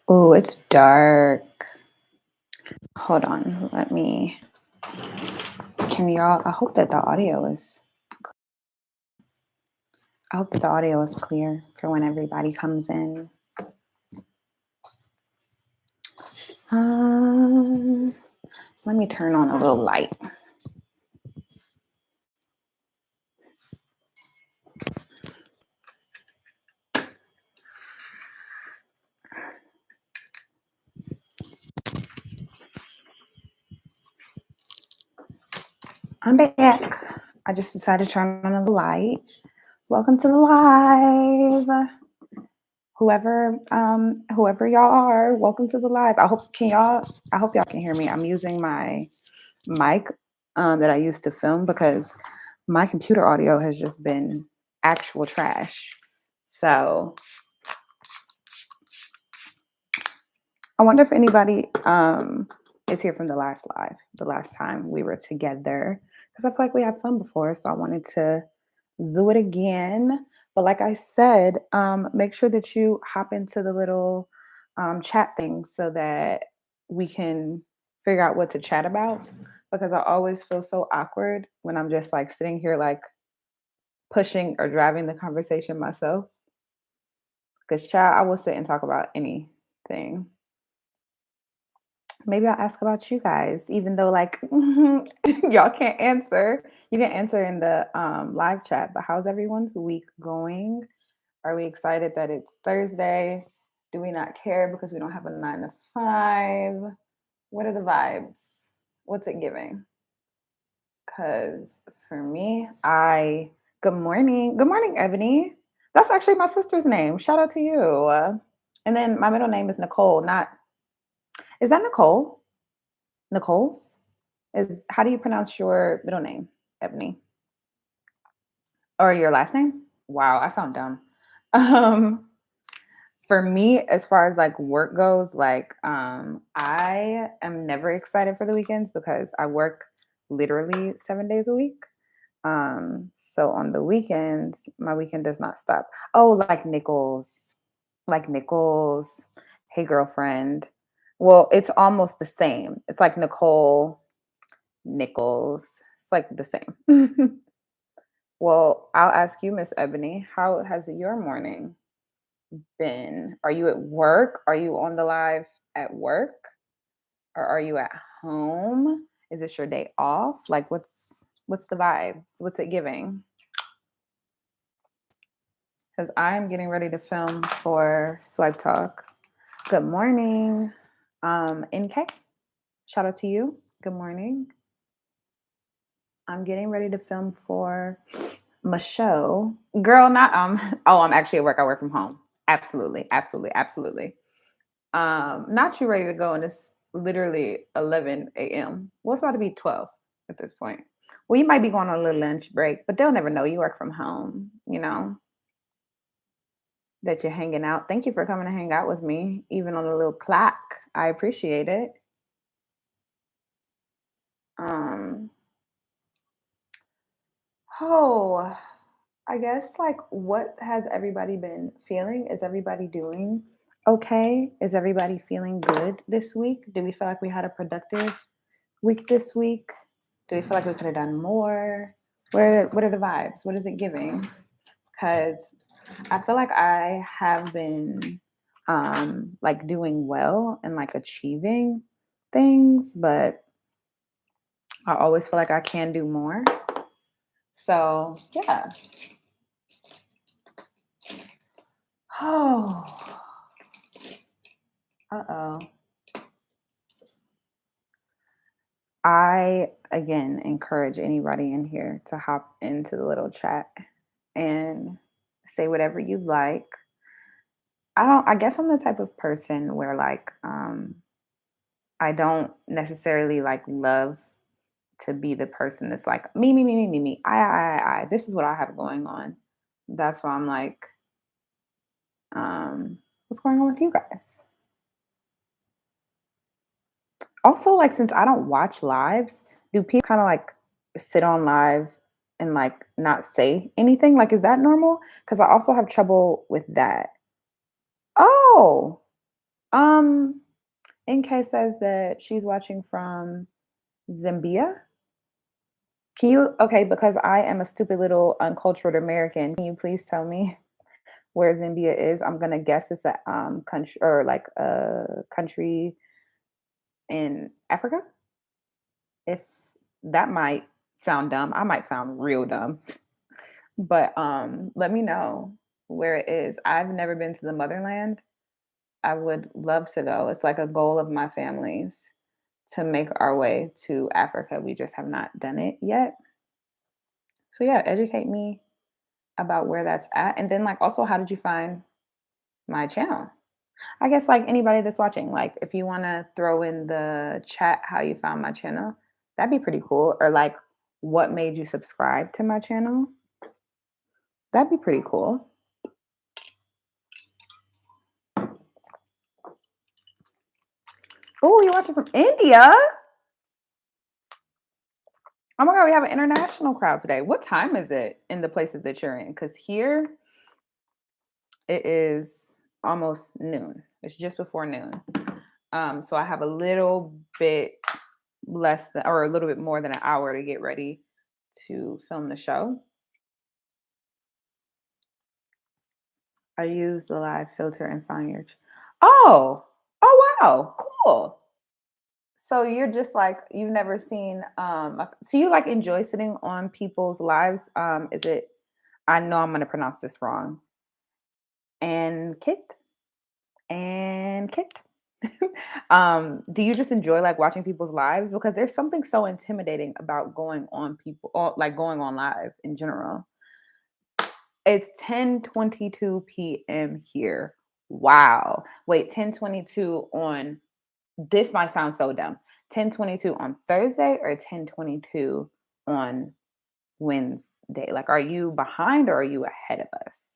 Oh, it's dark. Hold on. Can y'all, I hope that the audio is clear for when everybody comes in. Um, Let me turn on a little light. I'm back. I just decided to turn on the light. Welcome to the live. Whoever y'all are, welcome to the live. I hope y'all can hear me. I'm using my mic that I used to film because my computer audio has just been actual trash. So I wonder if anybody is here from the last time we were together, because I feel like we had fun before. So I wanted to do it again. But like I said, make sure that you hop into the little chat thing so that we can figure out what to chat about. Because I always feel so awkward when I'm just like sitting here, like pushing or driving the conversation myself. Because, child, I will sit and talk about anything. Maybe I'll ask about you guys, even though like y'all can't answer. You can answer in the live chat. But how's everyone's week going? Are we excited that it's Thursday? Do we not care because we don't have a 9 to 5? What are the vibes? What's it giving? Because for me, good morning. Good morning, Ebony. That's actually my sister's name. Shout out to you. And then my middle name is Nicole. Not Is that Nicole? Nicole's? Is How do you pronounce your middle name, Ebony? Or your last name? Wow, I sound dumb. Um, for me, as far as like work goes, like I am never excited for the weekends because I work literally 7 days a week. So on the weekends, my weekend does not stop. Oh, like Nichols. Hey, girlfriend. Well, it's almost the same. It's like Nicole, Nichols. It's like the same. Well, I'll ask you, Miss Ebony, how has your morning been? Are you at work? Are you on the live at work? Or are you at home? Is this your day off? Like what's the vibes? What's it giving? Because I'm getting ready to film for Swipe Talk. Good morning. NK, shout out to you. Good morning. I'm getting ready to film for my show. Girl, not oh, I'm actually at work. I work from home. Absolutely, absolutely, absolutely. Not you ready to go and it's literally 11 a.m. Well, it's about to be 12 at this point. Well, you might be going on a little lunch break, but they'll never know you work from home, that you're hanging out. Thank you for coming to hang out with me, even on a little clock. I appreciate it. Um, oh, I guess like what has everybody been feeling? Is everybody doing okay? Is everybody feeling good this week? Do we feel like we had a productive week this week? Do we feel like we could have done more? What are the vibes? What is it giving? Because I feel like I have been like doing well and like achieving things, but I always feel like I can do more. So yeah. Oh, uh-oh. I again encourage anybody in here to hop into the little chat and say whatever you like. I guess I'm the type of person where like I don't necessarily like love to be the person that's like me. I. This is what I have going on. That's why I'm like, what's going on with you guys? Also, like since I don't watch lives, do people kind of like sit on live and like not say anything? Like, is that normal? Because I also have trouble with that. Oh, Um, NK says that she's watching from Zambia. Can you okay, because I am a stupid little uncultured American, can you please tell me where Zambia is? I'm gonna guess it's a country or like a country in Africa. If that might sound dumb, I might sound real dumb. But let me know where it is. I've never been to the motherland. I would love to go. It's like a goal of my family's to make our way to Africa. We just have not done it yet. So yeah, educate me about where that's at. And then like also how did you find my channel? I guess like anybody that's watching, like if you want to throw in the chat how you found my channel, that'd be pretty cool. Or like what made you subscribe to my channel? That'd be pretty cool. Oh, you're watching from India? Oh my God, we have an international crowd today. What time is it in the places that you're in? Because here it is almost noon. It's just before noon. So I have a little bit less than, or a little bit more than an hour to get ready to film the show. I use the live filter and find your. Oh, wow, cool. So you're just like you've never seen. So you like enjoy sitting on people's lives. Is it? I know I'm going to pronounce this wrong. And Kit. Do you just enjoy like watching people's lives because there's something so intimidating about going on people or like going on live in general. It's 10:22 p.m. here. Wow. Wait, 10:22 on this might sound so dumb. 10:22 on Thursday or 10:22 on Wednesday? Like are you behind or are you ahead of us?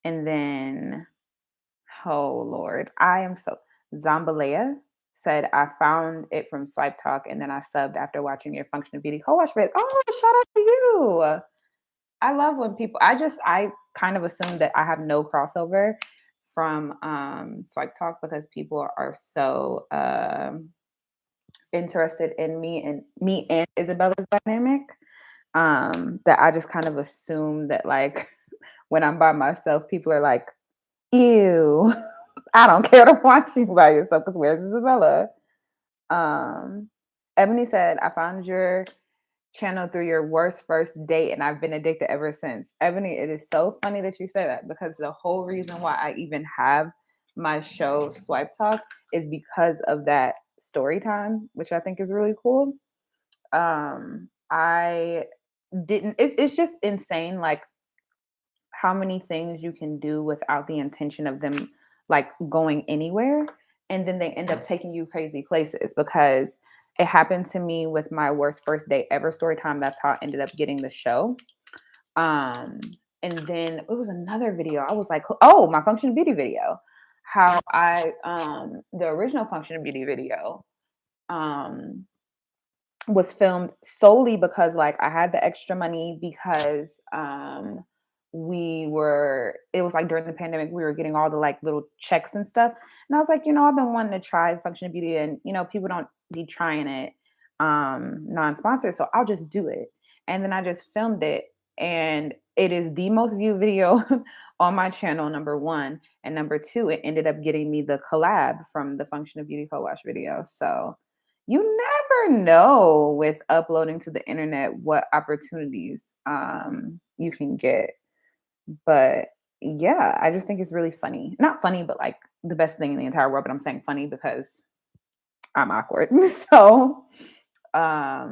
And then oh Lord, I am so Zambalea said I found it from Swipe Talk and then I subbed after watching your Function of Beauty co-watch vid. Oh, shout out to you. I love when people I kind of assume that I have no crossover from Swipe Talk because people are so interested in me and Isabella's dynamic. That I just kind of assume that like when I'm by myself, people are like, ew. I don't care to watch you by yourself because where's Isabella? Um, Ebony said, I found your channel through your worst first date and I've been addicted ever since. Ebony, it is so funny that you say that because the whole reason why I even have my show Swipe Talk is because of that story time, which I think is really cool. I didn't, it's just insane. Like, how many things you can do without the intention of them like going anywhere and then they end up taking you crazy places because it happened to me with my worst first date ever story time. That's how I ended up getting the show. um and then it was another video. I was like, oh, my Function of Beauty video, how I the original Function of Beauty video um was filmed solely because like I had the extra money because it was like during the pandemic we were getting all the like little checks and stuff, and I was like, I've been wanting to try Function of Beauty and people don't be trying it non-sponsored, so I'll just do it. And then I just filmed it and it is the most viewed video on my channel, number one, and number two, it ended up getting me the collab from the Function of Beauty co-watch video. So you never know with uploading to the internet what opportunities you can get. But yeah, I just think it's really funny. Not funny, but like the best thing in the entire world. But I'm saying funny because I'm awkward. So I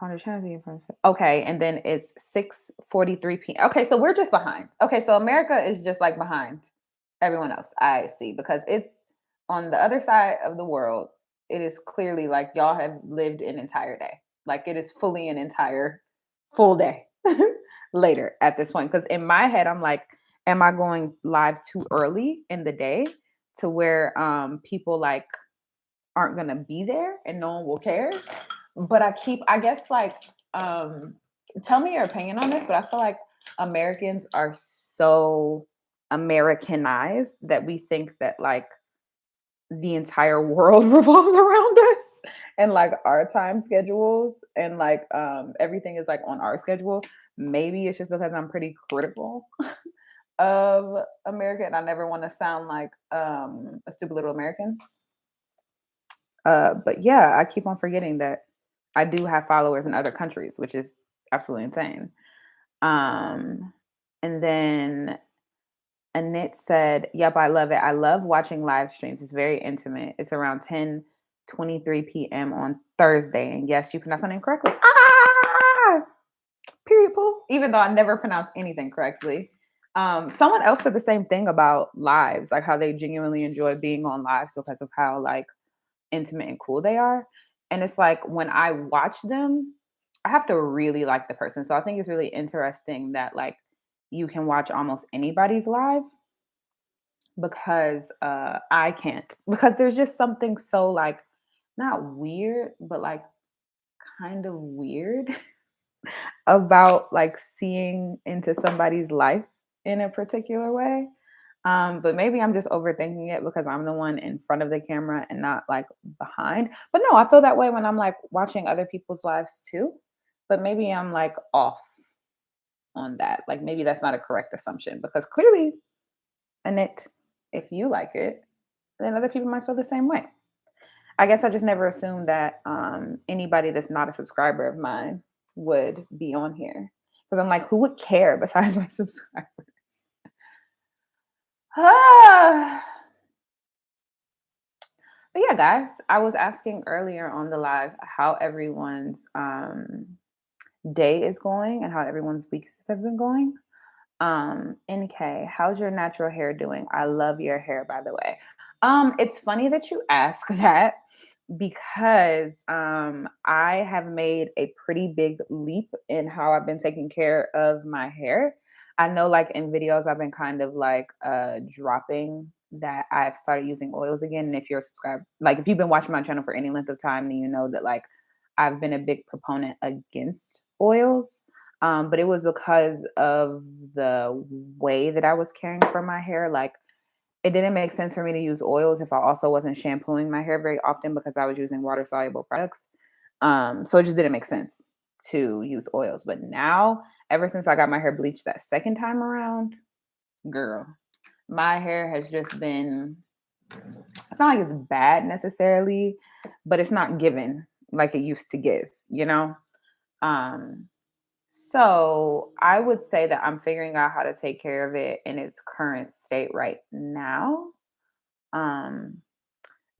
found a channel. Okay, and then it's 6:43 p.m. Okay, so we're just behind. Okay, so America is just like behind everyone else. I see because it's on the other side of the world. It is clearly like y'all have lived an entire day. Like it is fully an entire full day later at this point. Because in my head, I'm like, am I going live too early in the day to where people like aren't gonna be there and no one will care? But I guess like tell me your opinion on this, but I feel like Americans are so Americanized that we think that like the entire world revolves around us and like our time schedules and like everything is like on our schedule. Maybe it's just because I'm pretty critical of America and I never want to sound like a stupid little American. But yeah, I keep on forgetting that I do have followers in other countries, which is absolutely insane. Um, and then Annette said, "Yep, I love it. I love watching live streams. It's very intimate. It's around 10:23 p.m. on Thursday. And yes, you pronounced my name correctly. Ah, period, poo. Even though I never pronounced anything correctly. Someone else said the same thing about lives, like how they genuinely enjoy being on lives because of how like intimate and cool they are. And it's like when I watch them, I have to really like the person. So I think it's really interesting that like you can watch almost anybody's live because I can't. Because there's just something so like not weird, but like kind of weird about like seeing into somebody's life in a particular way. But maybe I'm just overthinking it because I'm the one in front of the camera and not like behind. But no, I feel that way when I'm like watching other people's lives too. But maybe I'm like off on that. Like maybe that's not a correct assumption because clearly, Annette, if you like it, then other people might feel the same way. I guess I just never assumed that anybody that's not a subscriber of mine would be on here because I'm like, who would care besides my subscribers? Ah. But yeah, guys, I was asking earlier on the live how everyone's day is going and how everyone's weeks have been going. NK, how's your natural hair doing? I love your hair, by the way. It's funny that you ask that because I have made a pretty big leap in how I've been taking care of my hair. I know like in videos I've been kind of like dropping that I've started using oils again. And if you're subscribed, like if you've been watching my channel for any length of time, then you know that like I've been a big proponent against oils. But it was because of the way that I was caring for my hair. Like it didn't make sense for me to use oils if I also wasn't shampooing my hair very often because I was using water soluble products. So it just didn't make sense to use oils. But now, ever since I got my hair bleached that second time around, girl, my hair has just been, it's not like it's bad necessarily, but it's not given like it used to give, you know? Um, so I would say that I'm figuring out how to take care of it in its current state right now. Um,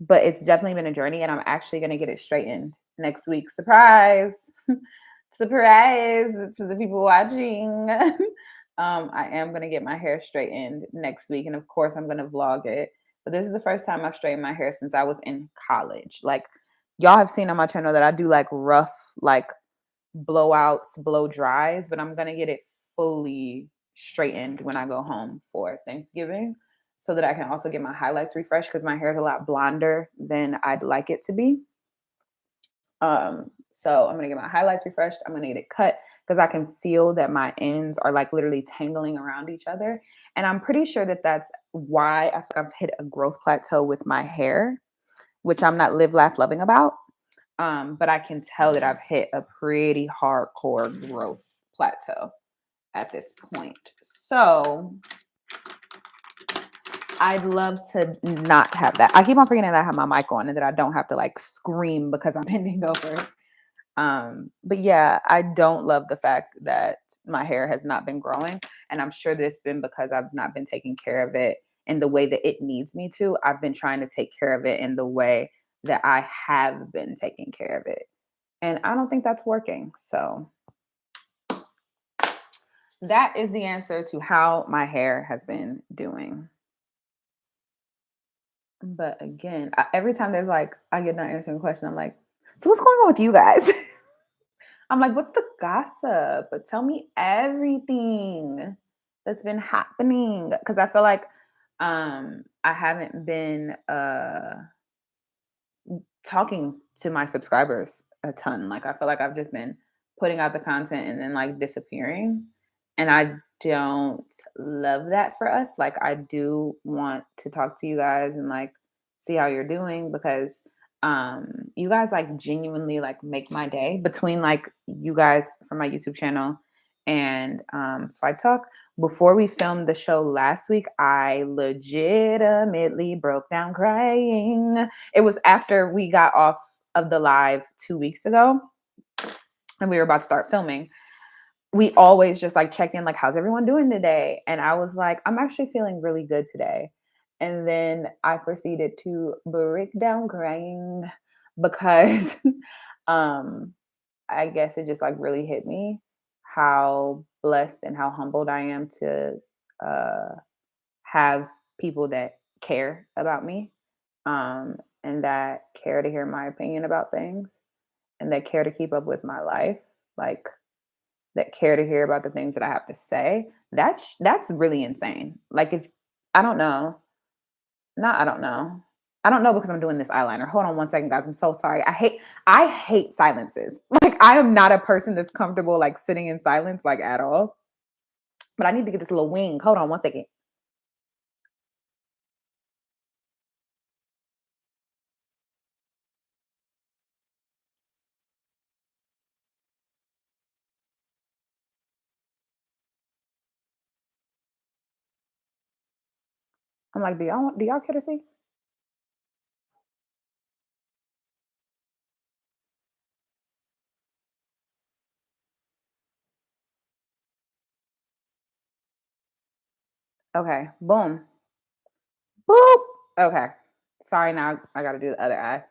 but it's definitely been a journey, and I'm actually going to get it straightened next week. Surprise! Surprise to the people watching. I am going to get my hair straightened next week, and of course, I'm going to vlog it. But this is the first time I've straightened my hair since I was in college. Like, y'all have seen on my channel that I do like rough, like blowouts, blow dries, but I'm gonna get it fully straightened when I go home for Thanksgiving so that I can also get my highlights refreshed because my hair is a lot blonder than I'd like it to be. So I'm gonna get my highlights refreshed. I'm gonna get it cut because I can feel that my ends are like literally tangling around each other. And I'm pretty sure that that's why I think I've hit a growth plateau with my hair, which I'm not live, laugh, loving about. But I can tell that I've hit a pretty hardcore growth plateau at this point. So I'd love to not have that. I keep on forgetting that I have my mic on and that I don't have to like scream because I'm bending over. But yeah, I don't love the fact that my hair has not been growing. And I'm sure that it's been because I've not been taking care of it in the way that it needs me to. I've been trying to take care of it in the way that I have been taking care of it. And I don't think that's working. So that is the answer to how my hair has been doing. But again, every time there's like, I get not answering a question, I'm like, so what's going on with you guys? I'm like, what's the gossip? But tell me everything that's been happening. Cause I feel like I haven't been talking to my subscribers a ton. Like I feel like I've just been putting out the content and then like disappearing. And I don't love that for us. Like, I do want to talk to you guys and like see how you're doing because you guys like genuinely like make my day between like you guys from my YouTube channel and so I talk before we filmed the show last week. I legitimately broke down crying. It was after we got off of the live 2 weeks ago and we were about to start filming. We always just like check in, like, how's everyone doing today? And I was like, I'm actually feeling really good today. And then I proceeded to break down crying because um I guess it just like really hit me how blessed and how humbled I am to uh have people that care about me and that care to hear my opinion about things and that care to keep up with my life. Like that care to hear about the things that I have to say. That's really insane. Like if I don't know, not I don't know. I don't know because I'm doing this eyeliner. Hold on one second, guys. I'm so sorry. I hate silences. Like I am not a person that's comfortable like sitting in silence like at all. But I need to get this little wing. Hold on one second. I'm like, do y'all care to see? Okay. Boom. Boop. Okay. Sorry, now I gotta do the other eye.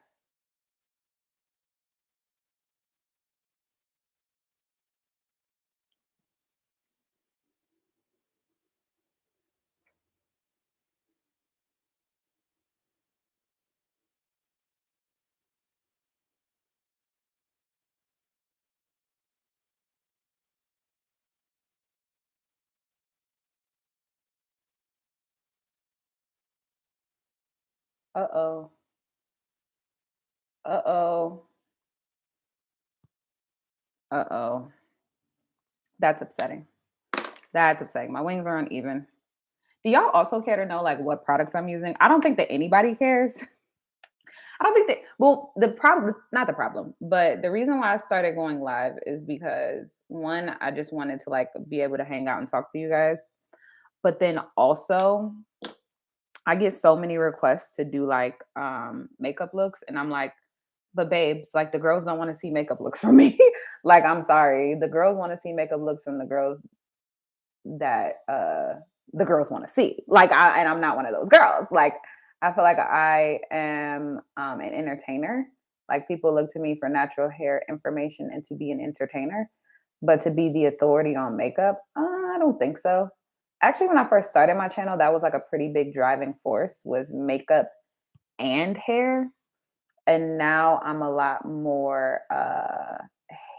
Uh-oh. Uh-oh. Uh-oh. That's upsetting. That's upsetting. My wings are uneven. Do y'all also care to know like what products I'm using? I don't think that anybody cares. I don't think that well, the problem not the problem, but the reason why I started going live is because one, I just wanted to like be able to hang out and talk to you guys. But then also I get so many requests to do like makeup looks and I'm like, but babes, like the girls don't want to see makeup looks from me. Like I'm sorry. The girls want to see makeup looks from the girls that the girls want to see. Like I'm not one of those girls. Like I feel like I am an entertainer. Like people look to me for natural hair information and to be an entertainer, but to be the authority on makeup, I don't think so. Actually, when I first started my channel, that was like a pretty big driving force was makeup and hair. And now I'm a lot more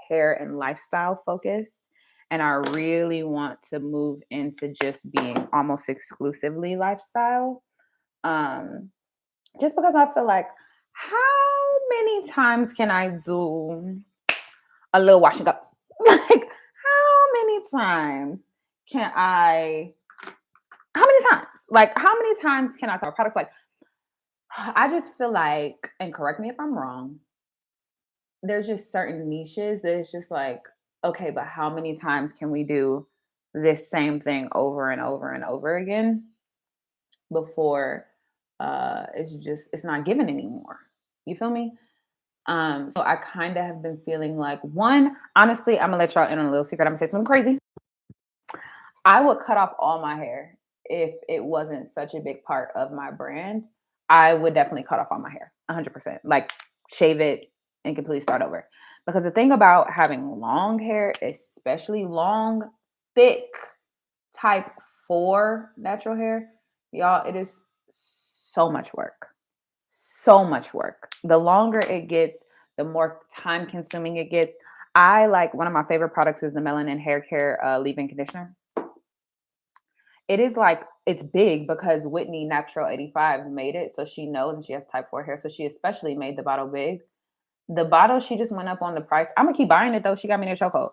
hair and lifestyle focused. And I really want to move into just being almost exclusively lifestyle. Um, just because I feel like, how many times can I do a little washing up? Like, how many times can I? How many times? Like, how many times can I talk products? Like, I just feel like, and correct me if I'm wrong, there's just certain niches that it's just like, okay, but how many times can we do this same thing over and over and over again before it's not given anymore. You feel me? So I kind of have been feeling like one, honestly, I'm gonna let y'all in on a little secret. I'm gonna say something crazy. I would cut off all my hair if it wasn't such a big part of my brand. I would definitely cut off all my hair, 100%. Like shave it and completely start over. Because the thing about having long hair, especially long, thick type 4 natural hair, y'all, it is so much work. So much work. The longer it gets, the more time consuming it gets. I like one of my favorite products is the Melanin Hair Care leave-in conditioner. It is like it's big because Whitney Natural 85 made it, so she knows and she has type 4 hair, so she especially made the bottle big. The bottle, she just went up on the price. I'm gonna keep buying it though. She got me in a chokehold.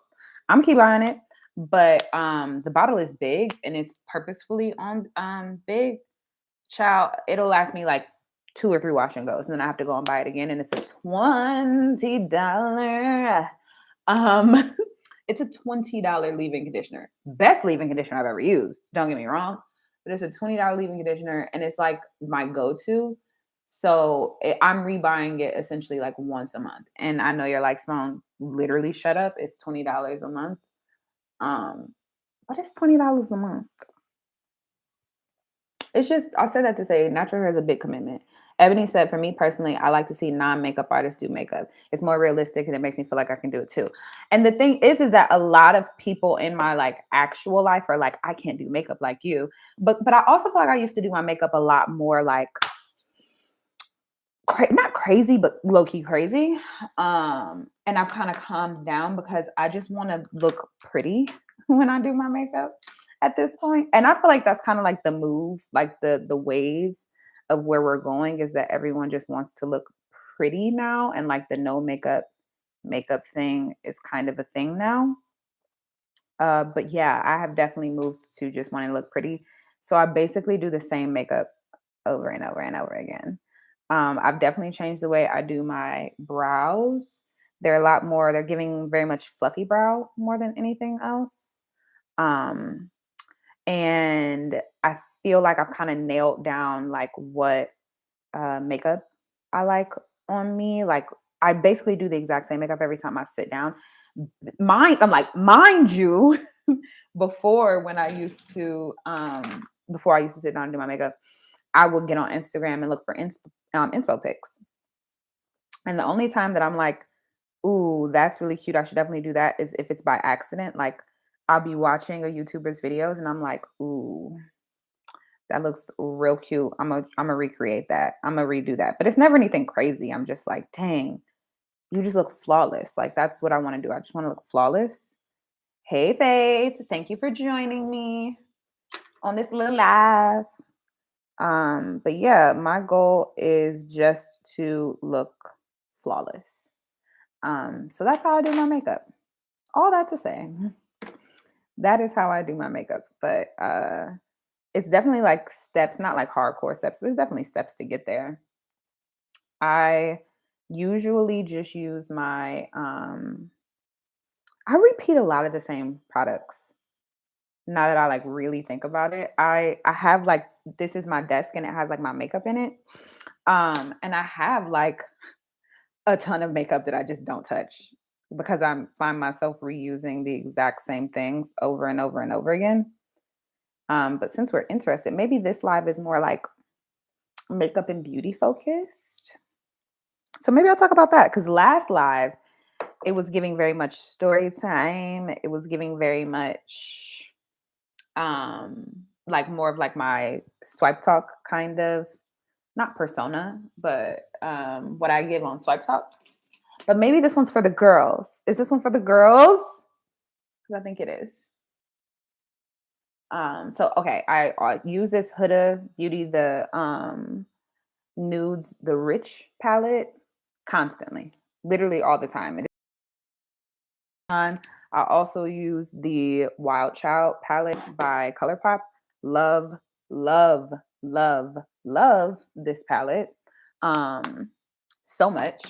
I'm gonna keep buying it. But the bottle is big and it's purposefully on big. Child, it'll last me like 2 or 3 wash and goes, and then I have to go and buy it again, and it's a $20 um, it's a $20 leave-in conditioner. Best leave-in conditioner I've ever used, don't get me wrong, but it's a $20 leave-in conditioner, and it's, like, my go-to. So, I'm rebuying it essentially, like, once a month, and I know you're like, "Simone, literally shut up, it's $20 a month." Um, but it's $20 a month. It's just I said that to say natural hair is a big commitment. Ebony said, for me personally, I like to see non-makeup artists do makeup. It's more realistic and it makes me feel like I can do it too. And the thing is that a lot of people in my like actual life are like, I can't do makeup like you. But I also feel like I used to do my makeup a lot more like not crazy, but low key crazy. And I've kind of calmed down because I just want to look pretty when I do my makeup at this point. And I feel like that's kind of like the move, like the wave of where we're going is that everyone just wants to look pretty now, and like the no makeup thing is kind of a thing now. But yeah, I have definitely moved to just wanting to look pretty. So I basically do the same makeup over and over and over again. I've definitely changed the way I do my brows. They're giving very much fluffy brow more than anything else. Um, and I feel like I've kind of nailed down like what makeup I like on me. Like I basically do the exact same makeup every time I sit down. I'm like, mind you, before when I used to before I used to sit down and do my makeup, I would get on Instagram and look for inspo pics. And the only time that I'm like, ooh, that's really cute, I should definitely do that, is if it's by accident. Like I'll be watching a YouTuber's videos and I'm like, ooh, that looks real cute. I'm gonna recreate that. I'm gonna redo that. But it's never anything crazy. I'm just like, dang, you just look flawless. Like that's what I want to do. I just want to look flawless. Hey Faith, thank you for joining me on this little live. But yeah, my goal is just to look flawless. So that's how I do my makeup. All that to say, that is how I do my makeup. But it's definitely like steps, not like hardcore steps, but it's definitely steps to get there. I usually just use my I repeat a lot of the same products. Now that I like really think about it, I have like this is my desk and it has like my makeup in it. And I have like a ton of makeup that I just don't touch because I find myself reusing the exact same things over and over and over again. But since we're interested, maybe this live is more like makeup and beauty focused. So maybe I'll talk about that because last live, it was giving very much story time. It was giving very much like more of like my swipe talk kind of not persona, but what I give on swipe talk. But maybe this one's for the girls. Is this one for the girls? Because I think it is. So okay, I use this Huda Beauty, the nudes, the rich palette constantly, literally all the time. Time. I also use the Wild Child palette by ColourPop. Love, love, love, love this palette so much.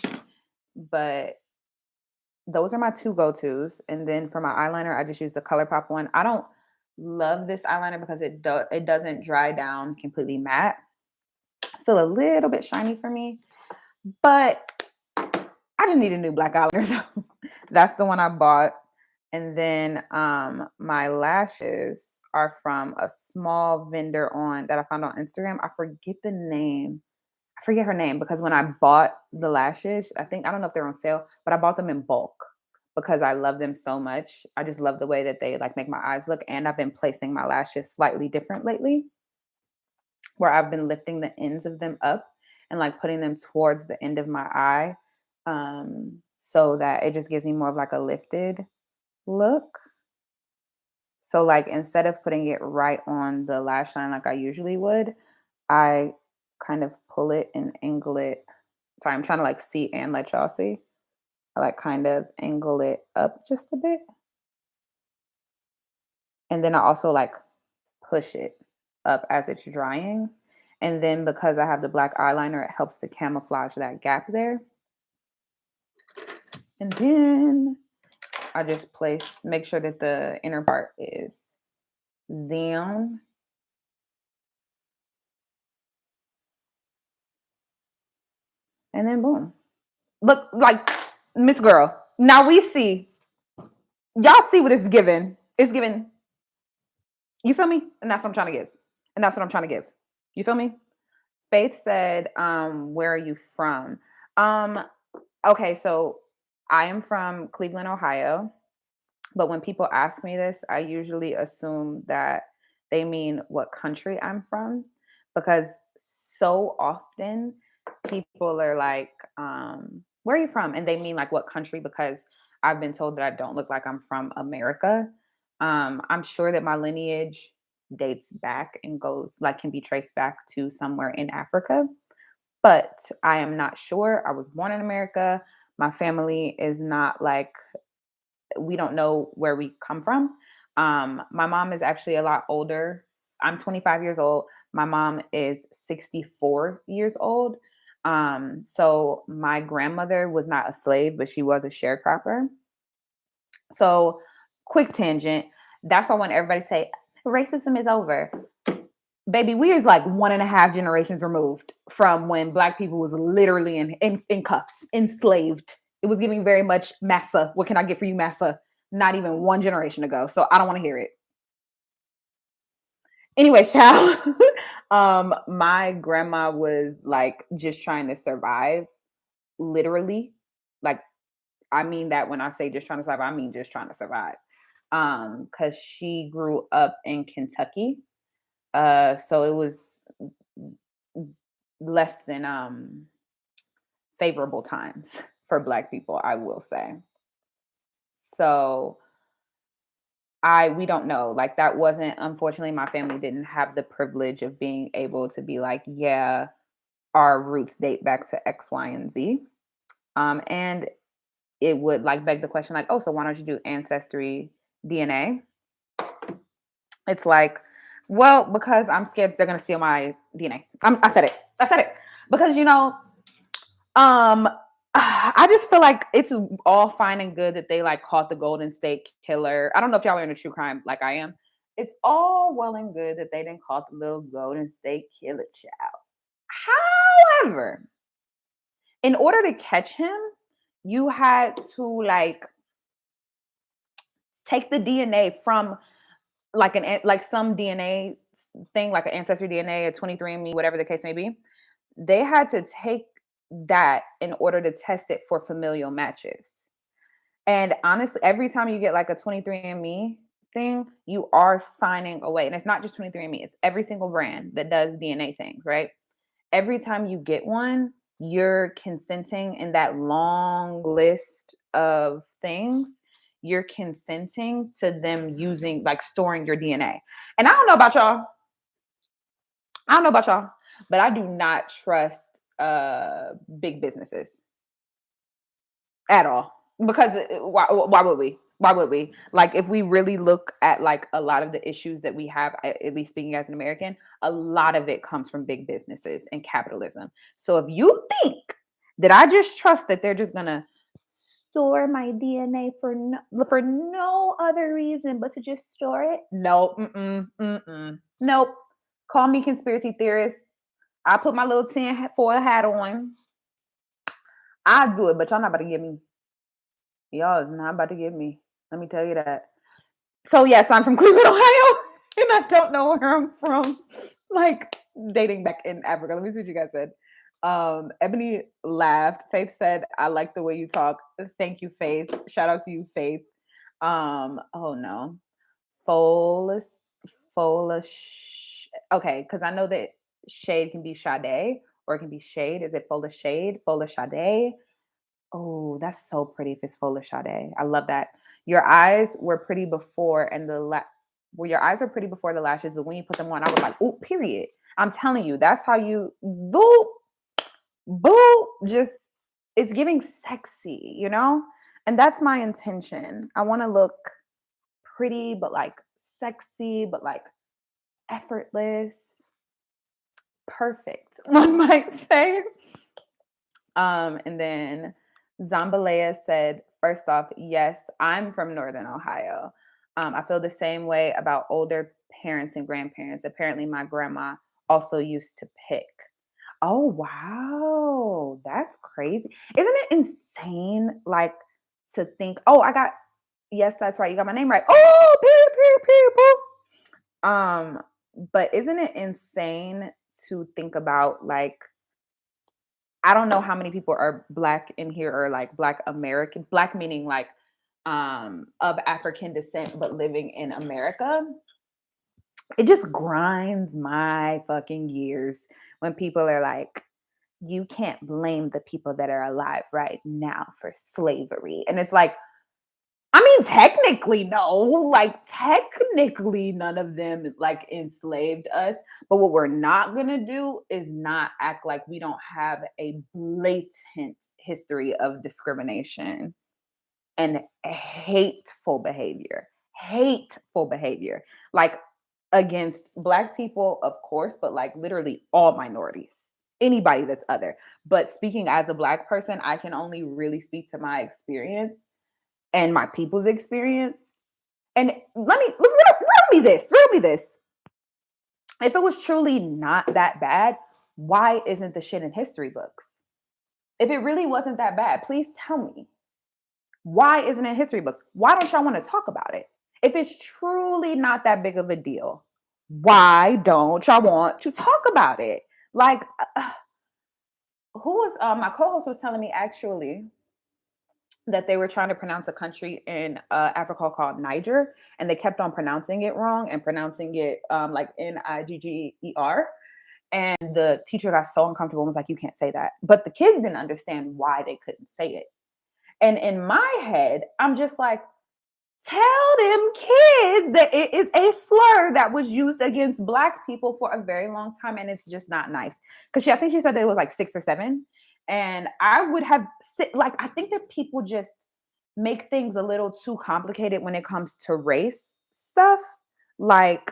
But those are my two go-tos. And then for my eyeliner, I just use the ColourPop one. I don't love this eyeliner because it doesn't dry down completely matte. Still a little bit shiny for me, but I just need a new black eyeliner. So that's the one I bought. And then my lashes are from a small vendor on that I found on Instagram. I forget the name. I forget her name because when I bought the lashes, I don't know if they're on sale, but I bought them in bulk because I love them so much. I just love the way that they like make my eyes look. And I've been placing my lashes slightly different lately, where I've been lifting the ends of them up and like putting them towards the end of my eye. So that it just gives me more of like a lifted look. So like instead of putting it right on the lash line like I usually would, I kind of pull it and angle it. Sorry, I'm trying to like see and let y'all see. I like kind of angle it up just a bit. And then I also like push it up as it's drying. And then because I have the black eyeliner, it helps to camouflage that gap there. And then I just make sure that the inner part is zoomed. And then boom. Look like Miss Girl. Now we see. Y'all see what it's given. It's given. You feel me? And that's what I'm trying to give. And that's what I'm trying to give. You feel me? Faith said, where are you from? Um, okay, so I am from Cleveland, Ohio. But when people ask me this, I usually assume that they mean what country I'm from because so often people are like, where are you from? And they mean like what country because I've been told that I don't look like I'm from America. I'm sure that my lineage dates back and goes like can be traced back to somewhere in Africa, but I am not sure. I was born in America. My family is not like we don't know where we come from. My mom is actually a lot older. I'm 25 years old. My mom is 64 years old. So my grandmother was not a slave, but she was a sharecropper. So, quick tangent. That's why when everybody say racism is over, baby, we is like 1.5 generations removed from when black people was literally in cuffs, enslaved. It was giving very much massa. What can I get for you, massa? Not even 1 generation ago. So I don't want to hear it. Anyway, child. My grandma was like just trying to survive, literally. Like, I mean that when I say just trying to survive, I mean just trying to survive. Because she grew up in Kentucky. So it was less than favorable times for black people, I will say. So we don't know. Like that wasn't unfortunately my family didn't have the privilege of being able to be like, yeah, our roots date back to X, Y, and Z. And it would like beg the question, like, oh, so why don't you do ancestry DNA? It's like, well, because I'm scared they're gonna steal my DNA. I said it. I said it. Because Um, I just feel like it's all fine and good that they like caught the Golden State Killer. I don't know if y'all are into true crime like I am. It's all well and good that they didn't caught the little Golden State Killer child. However, in order to catch him, you had to like take the DNA from like some DNA thing, like an ancestry DNA, a 23andMe, whatever the case may be. They had to take that in order to test it for familial matches. And honestly, every time you get like a 23andMe thing, you are signing away. And it's not just 23andMe, it's every single brand that does DNA things, right? Every time you get one, you're consenting in that long list of things. You're consenting to them using, like, storing your DNA. And I don't know about y'all. I don't know about y'all, but I do not trust big businesses at all because why would we? Why would we? Like if we really look at like a lot of the issues that we have, at least speaking as an American, a lot of it comes from big businesses and capitalism. So if you think that I just trust that they're just gonna store my DNA for no other reason but to just store it, nope, nope. Call me conspiracy theorist. I put my little tin foil hat on. I do it, but y'all not about to get me. Y'all is not about to get me. Let me tell you that. So yes, I'm from Cleveland, Ohio, and I don't know where I'm from. Like dating back in Africa. Let me see what you guys said. Ebony laughed. Faith said, "I like the way you talk." Thank you, Faith. Shout out to you, Faith. Oh no, Folis, Folish. Okay, because I know that shade can be Sade or it can be shade. Is it Fola shade? Fola Sade? Oh, that's so pretty if it's Fola Sade. I love that. Your eyes were pretty before, and well, your eyes were pretty before the lashes, but when you put them on, I was like, oh, period. I'm telling you, that's how you zoop, boo, just it's giving sexy, And that's my intention. I want to look pretty, but like sexy, but like effortless, perfect, one might say. And then Zambalea said, first off, yes, I'm from Northern Ohio. I feel the same way about older parents and grandparents. Apparently, my grandma also used to pick. Oh, wow. That's crazy. Isn't it insane? Like to think, oh, yes, that's right. You got my name right. Oh, pew, pew, pew, pew. But isn't it insane to think about like, I don't know how many people are black in here or like black American, black meaning like of African descent but living in America. It just grinds my fucking gears when people are like, you can't blame the people that are alive right now for slavery. And it's like, I mean, technically, no. Like, technically, none of them like enslaved us. But what we're not gonna do is not act like we don't have a blatant history of discrimination and hateful behavior. Hateful behavior. Like against black people, of course, but like literally all minorities. Anybody that's other. But speaking as a black person, I can only really speak to my experience and my people's experience. And riddle me this, riddle me this. If it was truly not that bad, why isn't the shit in history books? If it really wasn't that bad, please tell me. Why isn't it in history books? Why don't y'all want to talk about it? If it's truly not that big of a deal, why don't y'all want to talk about it? Like, who was my co-host was telling me actually that they were trying to pronounce a country in Africa called Niger, and they kept on pronouncing it wrong and pronouncing it like Nigger. And the teacher got so uncomfortable and was like, "You can't say that." But the kids didn't understand why they couldn't say it. And in my head, I'm just like, tell them kids that it is a slur that was used against black people for a very long time, and it's just not nice. Because I think she said it was like 6 or 7, and I would have like I think that people just make things a little too complicated when it comes to race stuff. Like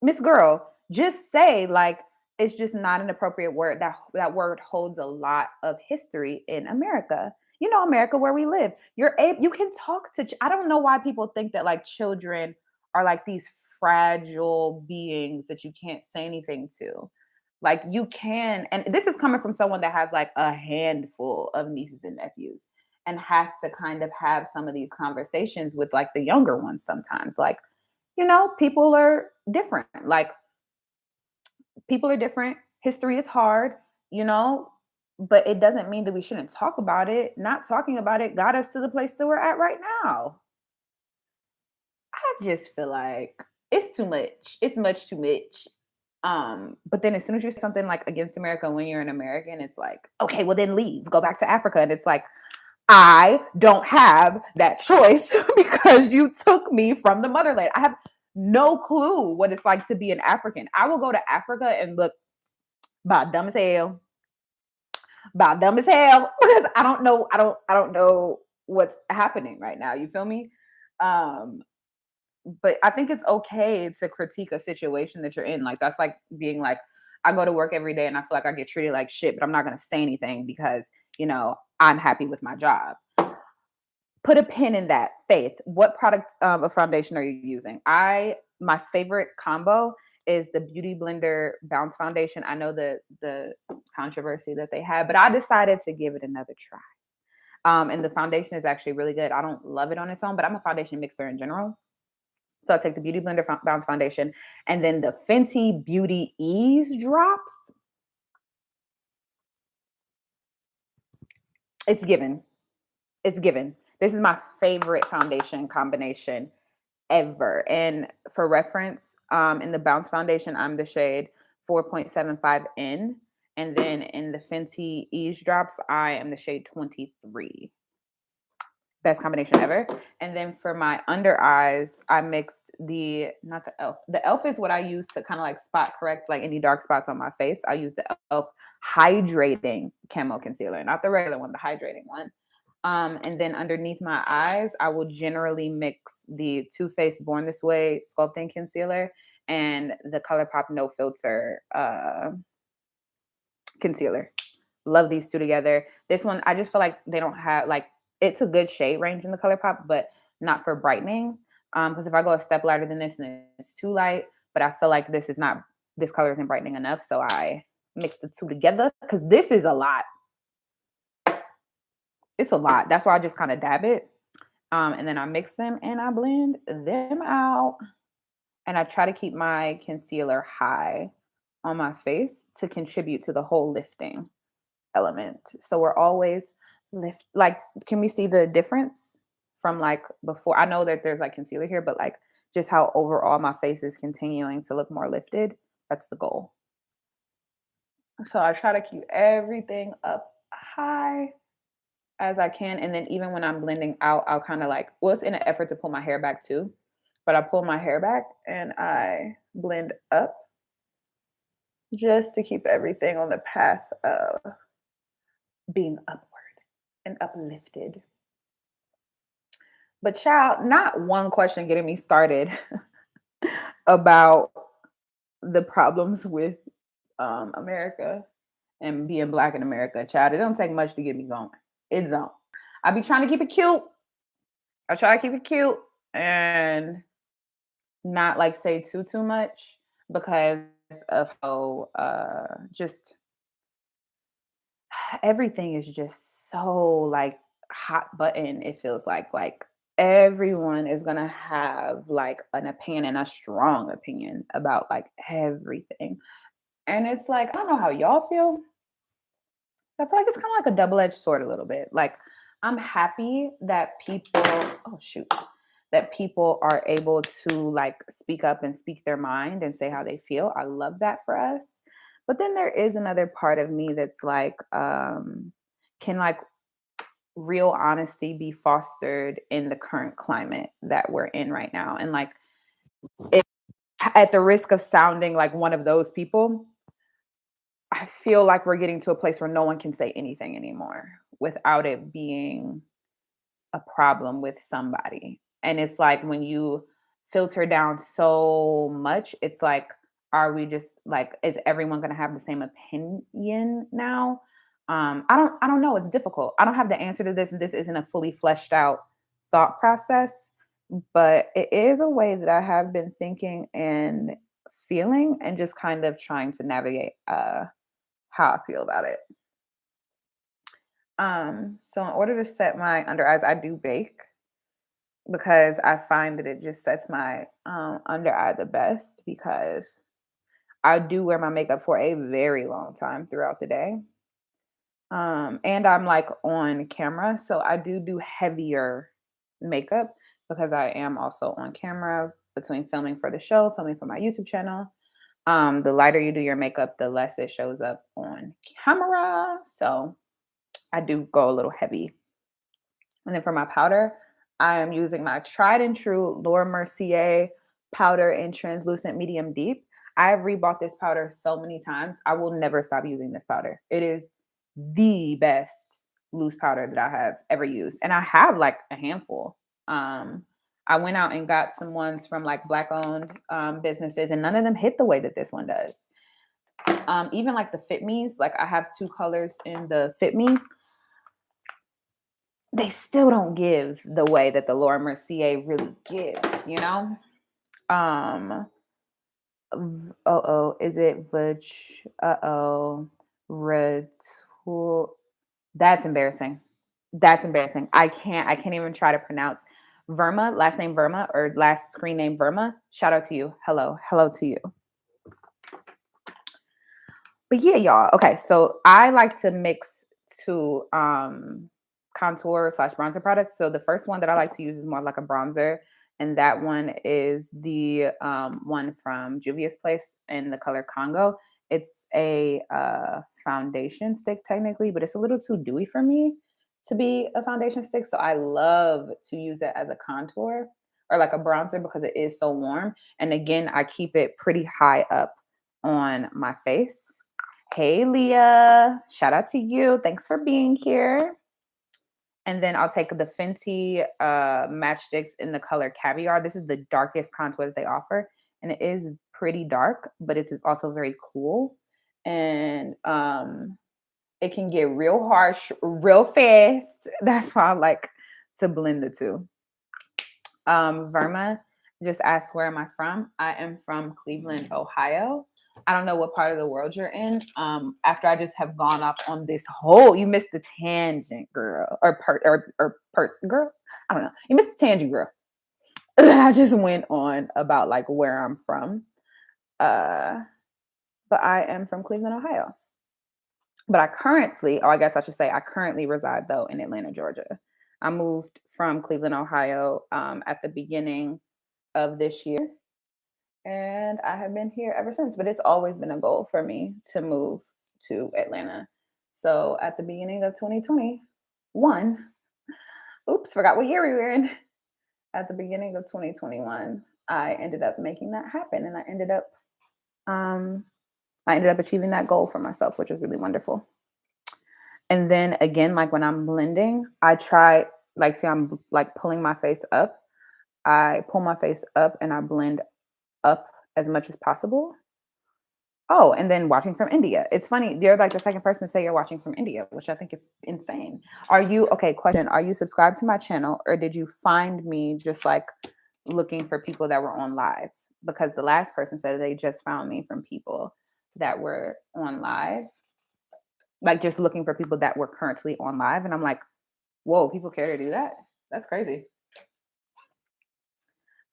Miss Girl, just say like it's just not an appropriate word. That word holds a lot of history in America. You know, America where we live. You can talk to I don't know why people think that like children are like these fragile beings that you can't say anything to. Like you can, and this is coming from someone that has like a handful of nieces and nephews and has to kind of have some of these conversations with like the younger ones sometimes. Like, people are different. Like people are different. History is hard, you know, but it doesn't mean that we shouldn't talk about it. Not talking about it got us to the place that we're at right now. I just feel like it's too much. It's much too much. But then as soon as you say something like against America when you're an American, it's like, okay, well then leave, go back to Africa. And it's like, I don't have that choice because you took me from the motherland. I have no clue what it's like to be an African. I will go to Africa and look about dumb as hell, about dumb as hell, because I don't know what's happening right now. You feel me? Um, but I think it's okay to critique a situation that you're in. Like that's like being like, I go to work every day and I feel like I get treated like shit, but I'm not gonna say anything because I'm happy with my job. Put a pin in that. Faith, what product of foundation are you using? My favorite combo is the Beauty Blender Bounce Foundation. I know the controversy that they had, but I decided to give it another try. And the foundation is actually really good. I don't love it on its own, but I'm a foundation mixer in general. So I take the Beauty Blender Bounce Foundation and then the Fenty Beauty Ease Drops. It's given. It's given. This is my favorite foundation combination ever. And for reference, in the Bounce Foundation, I'm the shade 4.75N. And then in the Fenty Ease Drops, I am the shade 23. Best combination ever. And then for my under eyes, I mixed not the elf. The elf is what I use to kind of like spot correct like any dark spots on my face. I use the elf hydrating camo concealer, not the regular one, the hydrating one. And then underneath my eyes, I will generally mix the Too Faced Born This Way sculpting concealer and the ColourPop No Filter concealer. Love these two together. This one, I just feel like they don't have like it's a good shade range in the ColourPop, but not for brightening. Because if I go a step lighter than this, and it's too light. But I feel like this color isn't brightening enough, so I mix the two together because this is a lot. It's a lot. That's why I just kind of dab it, and then I mix them and I blend them out, and I try to keep my concealer high on my face to contribute to the whole lifting element. So we're always like, can we see the difference from like before? I know that there's like concealer here, but like just how overall my face is continuing to look more lifted. That's the goal. So I try to keep everything up high as I can. And then even when I'm blending out, I'll kind of like, well, it's in an effort to pull my hair back too. But I pull my hair back and I blend up just to keep everything on the path of being upward and uplifted. But child, not one question getting me started about the problems with America and being black in America. Child, it don't take much to get me going. It don't. I be trying to keep it cute. I try to keep it cute and not like say too much because of how just everything is just so like hot button. It feels like everyone is gonna have like an opinion and a strong opinion about like everything. And it's like, I don't know how y'all feel. I feel like it's kind of like a double-edged sword a little bit. Like I'm happy that people, oh shoot, that people are able to like speak up and speak their mind and say how they feel. I love that for us. But then there is another part of me that's like, can like real honesty be fostered in the current climate that we're in right now? And like, it, at the risk of sounding like one of those people, I feel like we're getting to a place where no one can say anything anymore without it being a problem with somebody. And it's like when you filter down so much, it's like, are we just like, is everyone gonna have the same opinion now? I don't know. It's difficult. I don't have the answer to this, and this isn't a fully fleshed out thought process, but it is a way that I have been thinking and feeling and just kind of trying to navigate how I feel about it. So in order to set my under eyes, I do bake because I find that it just sets my under eye the best because I do wear my makeup for a very long time throughout the day. And I'm like on camera, so I do heavier makeup because I am also on camera between filming for the show, filming for my YouTube channel. The lighter you do your makeup, the less it shows up on camera. So I do go a little heavy. And then for my powder, I am using my tried and true Laura Mercier powder in translucent medium deep. I have rebought this powder so many times. I will never stop using this powder. It is the best loose powder that I have ever used. And I have like a handful. I went out and got some ones from like black owned businesses, and none of them hit the way that this one does. Even like the Fit Me's, like I have two colors in the Fit Me, they still don't give the way that the Laura Mercier really gives, you know? Um, is it Ratul? That's embarrassing. That's embarrassing. I can't even try to pronounce Verma, last name Verma or last screen name Verma. Shout out to you. Hello to you. But yeah, y'all. Okay, so I like to mix two contour slash bronzer products. So the first one that I like to use is more like a bronzer, and that one is the one from Juvia's Place in the color Congo. It's a foundation stick technically, but it's a little too dewy for me to be a foundation stick. So I love to use it as a contour or like a bronzer because it is so warm. And again, I keep it pretty high up on my face. Hey, Leah. Shout out to you. Thanks for being here. And then I'll take the Fenty matchsticks in the color Caviar. This is the darkest contour that they offer. And it is pretty dark, but it's also very cool. And it can get real harsh real fast. That's why I like to blend the two. Verma just asked, where am I from? I am from Cleveland, Ohio. I don't know what part of the world you're in. After I just have gone off on this whole, you missed the tangent, girl, or person, girl. I don't know. You missed the tangent, girl. I just went on about like where I'm from. But I am from Cleveland, Ohio. But I guess I should say, I currently reside though in Atlanta, Georgia. I moved from Cleveland, Ohio, at the beginning of this year, and I have been here ever since. But it's always been a goal for me to move to Atlanta. So at the beginning of 2021, oops, forgot what year we were in. At the beginning of 2021, I ended up making that happen, and I ended up achieving that goal for myself, which was really wonderful. And then again, like when I'm blending, I try, like, see, I'm like pulling my face up. I pull my face up and I blend up as much as possible. Oh, and then watching from India. It's funny. You're like the second person to say you're watching from India, which I think is insane. Okay, question. Are you subscribed to my channel, or did you find me just like looking for people that were on live? Because the last person said they just found me from people that were on live, like just looking for people that were currently on live. And I'm like, whoa, people care to do that? That's crazy.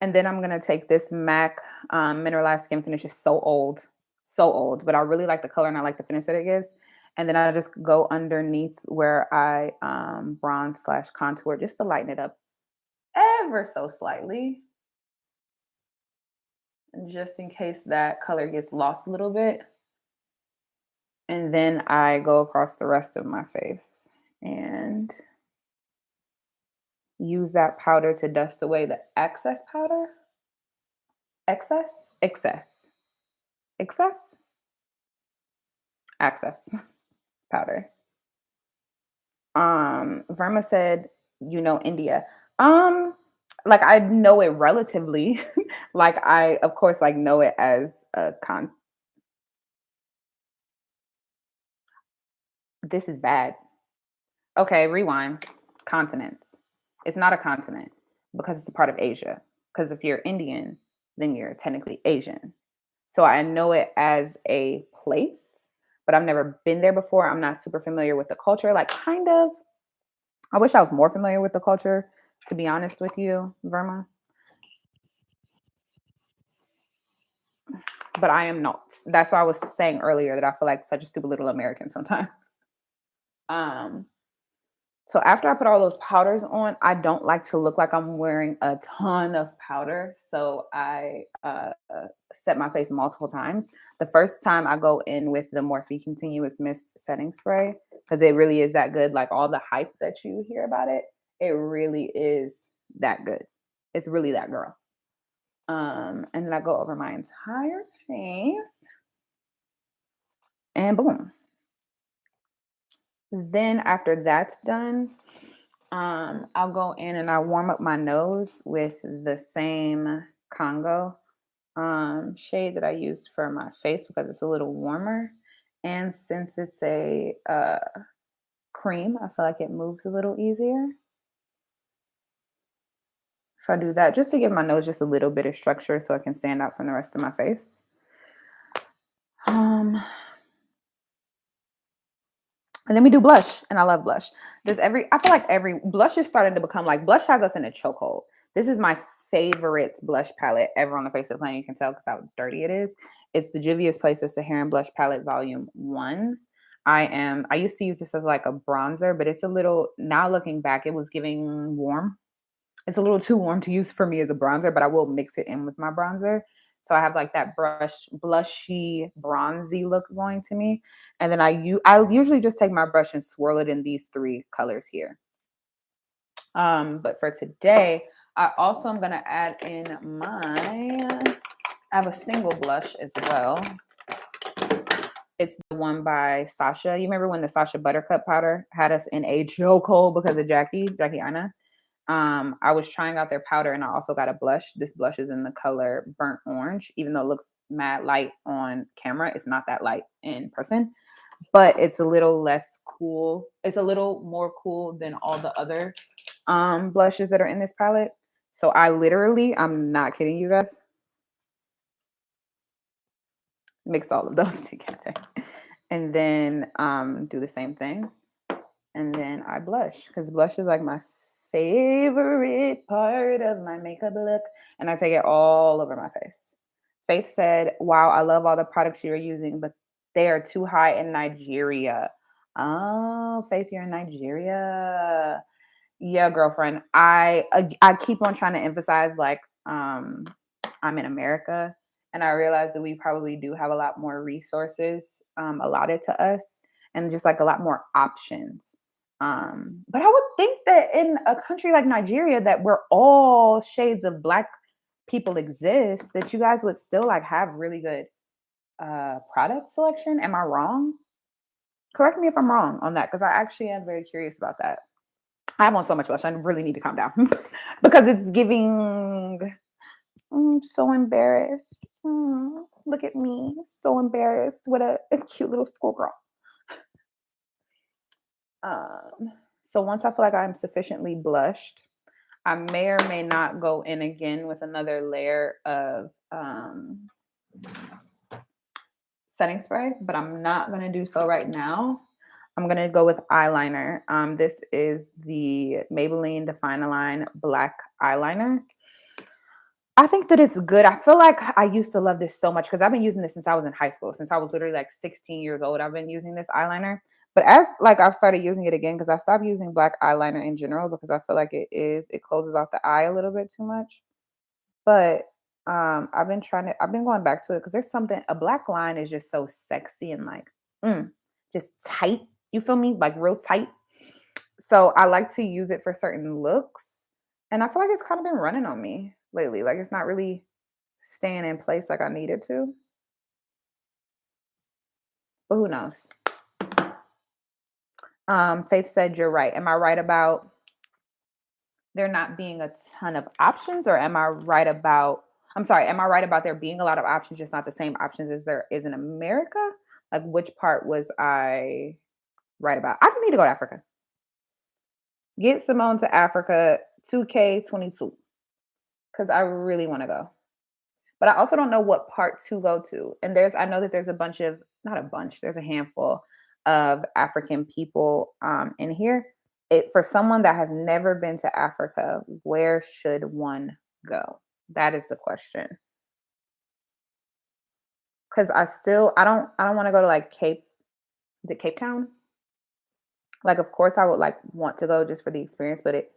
And then I'm going to take this MAC Mineralized Skin Finish. It's so old, but I really like the color and I like the finish that it gives. And then I just go underneath where I bronze / contour just to lighten it up ever so slightly. And just in case that color gets lost a little bit. And then I go across the rest of my face and use that powder to dust away the excess powder. Excess powder. Verma said, you know, India. Like I know it relatively. Like I, of course, like know it as a This is bad. Okay, rewind. Continents. It's not a continent because it's a part of Asia. Because if you're Indian, then you're technically Asian. So I know it as a place, but I've never been there before. I'm not super familiar with the culture. Like, kind of. I wish I was more familiar with the culture, to be honest with you, Verma. But I am not. That's why I was saying earlier that I feel like such a stupid little American sometimes. Um, So after I put all those powders on, I don't like to look like I'm wearing a ton of powder. So I set my face multiple times. The first time I go in with the Morphe Continuous Mist Setting Spray because it really is that good. Like all the hype that you hear about it, it really is that good. It's really that girl. And then I go over my entire face and boom. Then after that's done, I'll go in and I warm up my nose with the same Congo shade that I used for my face because it's a little warmer. And since it's a cream, I feel like it moves a little easier. So I do that just to give my nose just a little bit of structure so I can stand out from the rest of my face. And then we do blush, and I love blush. I feel like every blush is starting to become like blush has us in a chokehold. This is my favorite blush palette ever on the face of the planet. You can tell because how dirty it is. It's the Juvia's Places Saharan Blush Palette Volume 1. I used to use this as like a bronzer, but it's a little, now looking back, it was giving warm. It's a little too warm to use for me as a bronzer, but I will mix it in with my bronzer. So I have like that blushy, bronzy look going to me. And then I usually just take my brush and swirl it in these 3 colors here. But for today, I also am going to add in I have a single blush as well. It's the one by Sasha. You remember when the Sasha Buttercup powder had us in a chokehold because of Jackie Aina? I was trying out their powder and I also got a blush. This blush is in the color burnt orange, even though it looks mad light on camera. It's not that light in person, but it's a little less cool. It's a little more cool than all the other blushes that are in this palette. So I literally, I'm not kidding you guys, mix all of those together and then do the same thing. And then I blush because blush is like my favorite part of my makeup look. And I take it all over my face. Faith said, "Wow, I love all the products you're using, but they are too high in Nigeria." Oh, Faith, you're in Nigeria. Yeah, girlfriend. I keep on trying to emphasize like I'm in America, and I realize that we probably do have a lot more resources allotted to us and just like a lot more options. But I would think that in a country like Nigeria that where all shades of black people exist, that you guys would still like have really good product selection. Am I wrong? Correct me if I'm wrong on that because I actually am very curious about that. I have on so much blush. I really need to calm down because it's giving. So embarrassed. Look at me, so embarrassed with a cute little schoolgirl. Um, so once I feel like I'm sufficiently blushed, I may or may not go in again with another layer of setting spray, but I'm not gonna do so right now. I'm gonna go with eyeliner. This is the Maybelline Define Align Black Eyeliner. I think that it's good. I feel like I used to love this so much because I've been using this since I was in high school. Since I was literally like 16 years old, I've been using this eyeliner. But as like I've started using it again because I stopped using black eyeliner in general because I feel like it closes off the eye a little bit too much. But I've been going back to it because there's something a black line is just so sexy and like mm, just tight. You feel me? Like real tight. So I like to use it for certain looks. And I feel like it's kind of been running on me lately. Like it's not really staying in place like I needed to. But who knows? Faith said you're right. Am I right about there not being a ton of options, or am I right about I'm sorry, am I right about there being a lot of options, just not the same options as there is in America? Like which part was I right about? I just need to go to Africa. Get Simone to Africa 2K22 because I really want to go. But I also don't know what part to go to. And I know that there's a bunch of, not a bunch, there's a handful of African people in here. For someone that has never been to Africa, where should one go? That is the question. Because I don't want to go to like is it Cape Town? Like, of course, I would like want to go just for the experience, but it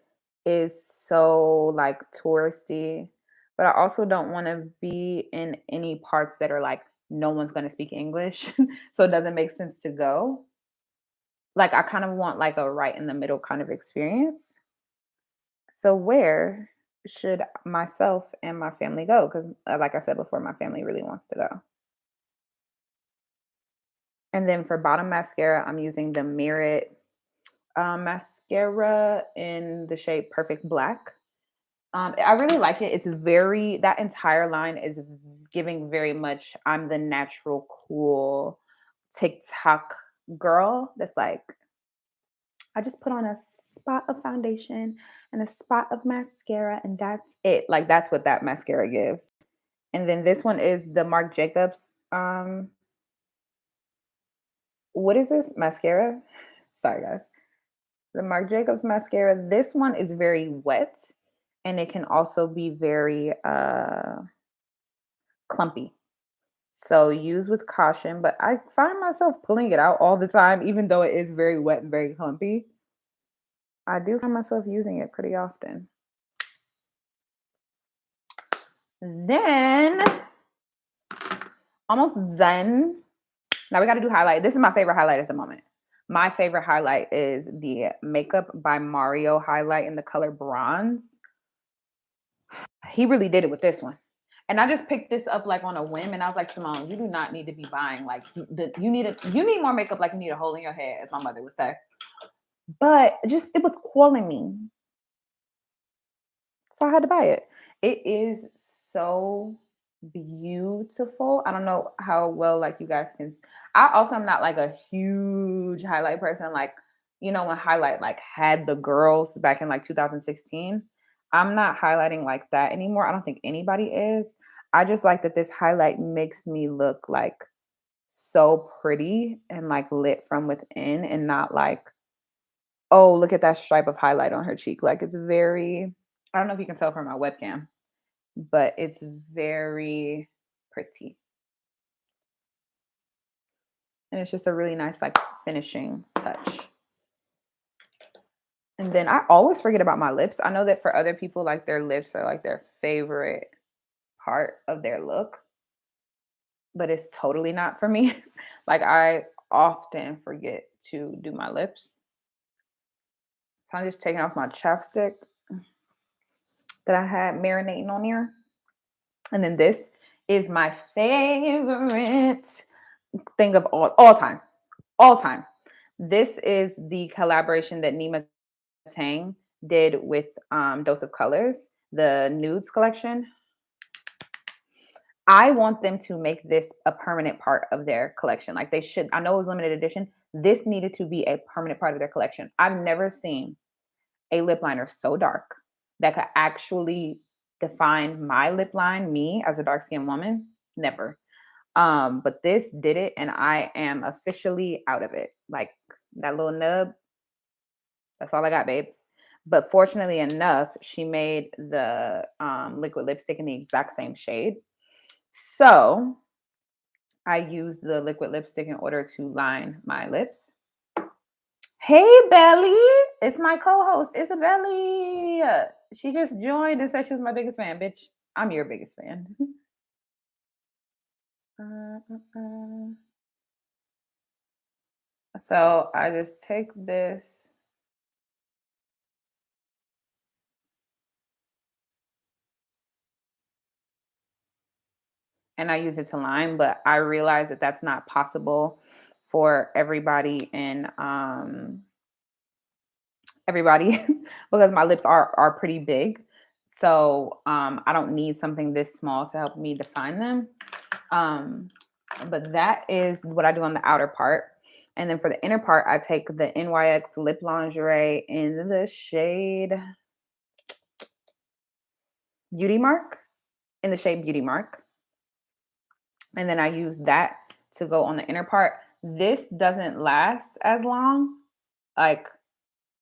is so like touristy. But I also don't want to be in any parts that are like no one's going to speak English, so it doesn't make sense to go. Like, I kind of want like a right in the middle kind of experience. So where should myself and my family go? Because, like I said before, my family really wants to go. And then for bottom mascara, I'm using the Merit mascara in the shade Perfect Black. I really like it. It's very that entire line is giving very much I'm the natural cool TikTok girl that's like I just put on a spot of foundation and a spot of mascara and that's it. Like that's what that mascara gives. And then this one is the Marc Jacobs what is this? Mascara? Sorry guys. The Marc Jacobs mascara, this one is very wet and it can also be very clumpy. So use with caution, but I find myself pulling it out all the time, even though it is very wet and very clumpy. I do find myself using it pretty often. Then, almost done. Now we got to do highlight. This is my favorite highlight at the moment. My favorite highlight is the Makeup by Mario highlight in the color bronze. He really did it with this one. And I just picked this up like on a whim, and I was like, Simone, you do not need to be buying like you need more makeup like you need a hole in your head, as my mother would say. But just it was calling me. So I had to buy it. It is so beautiful. I don't know how well like you guys can. I also am not like a huge highlight person. Like, you know, when highlight like had the girls back in like 2016. I'm not highlighting like that anymore. I don't think anybody is. I just like that this highlight makes me look like so pretty and like lit from within and not like, oh, look at that stripe of highlight on her cheek. Like it's very, I don't know if you can tell from my webcam, but it's very pretty. And it's just a really nice like finishing touch. And then I always forget about my lips. I know that for other people, like their lips are like their favorite part of their look, but it's totally not for me. Like I often forget to do my lips. So I'm just taking off my chapstick that I had marinating on here. And then this is my favorite thing of all time. All time. This is the collaboration that Nima Tang did with Dose of Colors, the nudes collection. I want them to make this a permanent part of their collection. Like they should. I know it was limited edition. This needed to be a permanent part of their collection. I've never seen a lip liner so dark that could actually define my lip line, me as a dark skinned woman. Never. But this did it, and I am officially out of it. Like that little nub, that's all I got, babes. But fortunately enough, she made the liquid lipstick in the exact same shade. So I used the liquid lipstick in order to line my lips. Hey, Belly. It's my co-host, Isabelli. She just joined and said she was my biggest fan, bitch. I'm your biggest fan. So I just take this. And I use it to line, but I realize that that's not possible for everybody in everybody because my lips are pretty big. So I don't need something this small to help me define them. Um, but that is what I do on the outer part. And then for the inner part, I take the NYX Lip Lingerie in the shade Beauty Mark, in the shade Beauty Mark. And then I use that to go on the inner part. This doesn't last as long. Like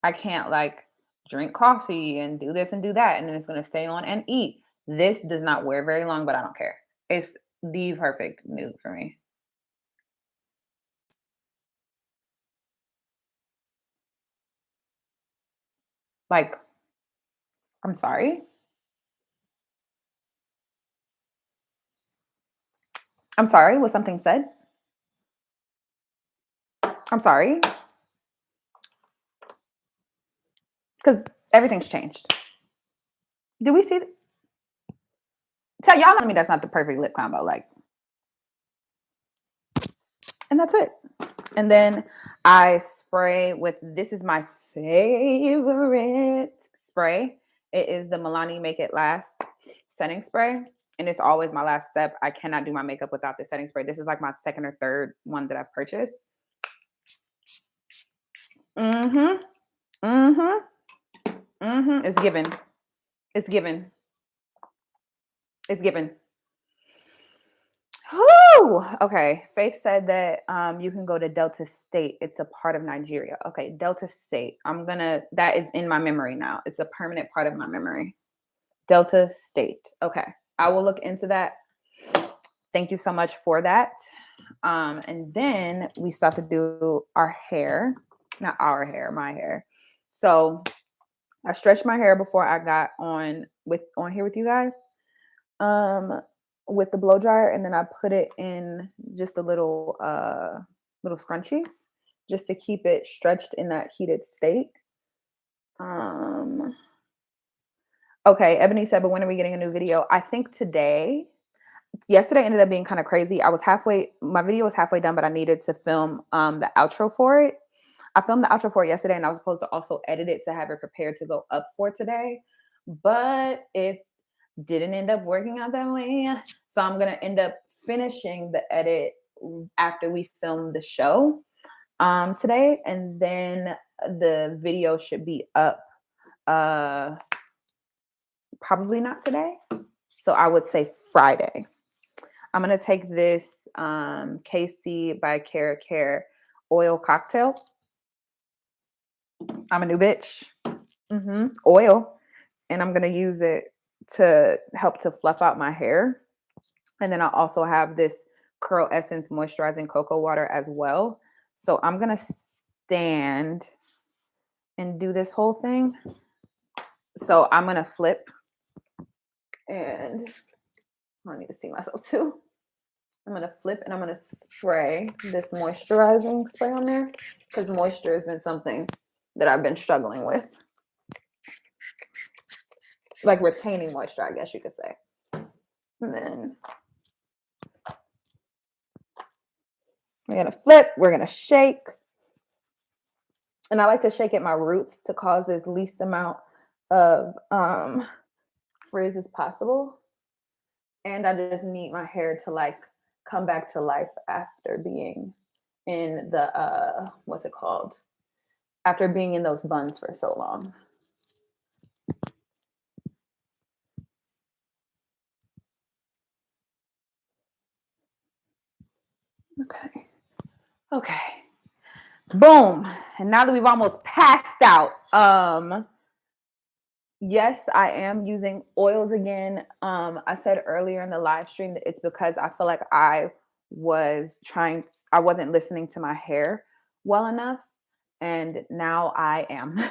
I can't like drink coffee and do this and do that, and then it's gonna stay on and eat. This does not wear very long, but I don't care. It's the perfect nude for me. Like, I'm sorry. I'm sorry. Was something said? I'm sorry. Because everything's changed. Do we see? Tell y'all telling me that's not the perfect lip combo. Like, and that's it. And then I spray with this is my favorite spray. It is the Milani Make It Last setting spray. And it's always my last step. I cannot do my makeup without this setting spray. This is like my second or third one that I've purchased. Mm-hmm. Mm-hmm. Mm-hmm. It's given. It's given. It's given. Whew. Okay. Faith said that you can go to Delta State. It's a part of Nigeria. Okay, Delta State. That is in my memory now. It's a permanent part of my memory. Delta State. Okay. I will look into that. Thank you so much for that. And then we start to do our hair. Not our hair, my hair. So I stretched my hair before I got on here with you guys. With the blow dryer, and then I put it in just a little scrunchies just to keep it stretched in that heated state. Okay, Ebony said, but when are we getting a new video? I think today. yesterday ended up being kind of crazy. My video was halfway done, but I needed to film the outro for it. I filmed the outro for it yesterday, and I was supposed to also edit it to have it prepared to go up for today, but it didn't end up working out that way. So I'm gonna end up finishing the edit after we film the show today, and then the video should be up probably not today. So I would say Friday. I'm gonna take this KC by Cara Care oil cocktail. I'm a new bitch. Oil, and I'm gonna use it to help to fluff out my hair. And then I also have this Curl Essence moisturizing cocoa water as well. So I'm gonna stand and do this whole thing. So I'm gonna flip, and I need to see myself too. I'm gonna flip and I'm gonna spray this moisturizing spray on there because moisture has been something that I've been struggling with. Like retaining moisture, I guess you could say. And then we're gonna flip, we're gonna shake. And I like to shake at my roots to cause as least amount of frizz as possible. And I just need my hair to like come back to life after being in the what's it called? After being in those buns for so long. Okay. Okay. Boom. And now that we've almost passed out, yes, I am using oils again. I said earlier in the live stream that it's because I feel like I wasn't listening to my hair well enough. And now I am.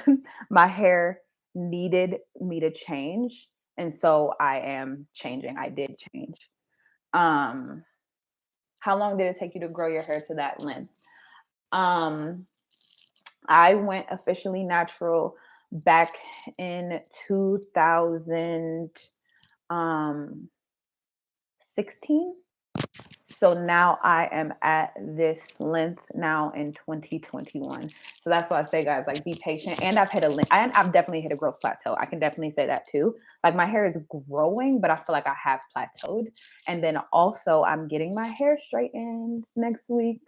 My hair needed me to change. And so I am changing. I did change. Um, how long did it take you to grow your hair to that length? I went officially natural back in 2016. So now I am at this length now in 2021. So that's why I say, guys, like be patient. And I've definitely hit a growth plateau. I can definitely say that too. Like my hair is growing, but I feel like I have plateaued. And then also I'm getting my hair straightened next week.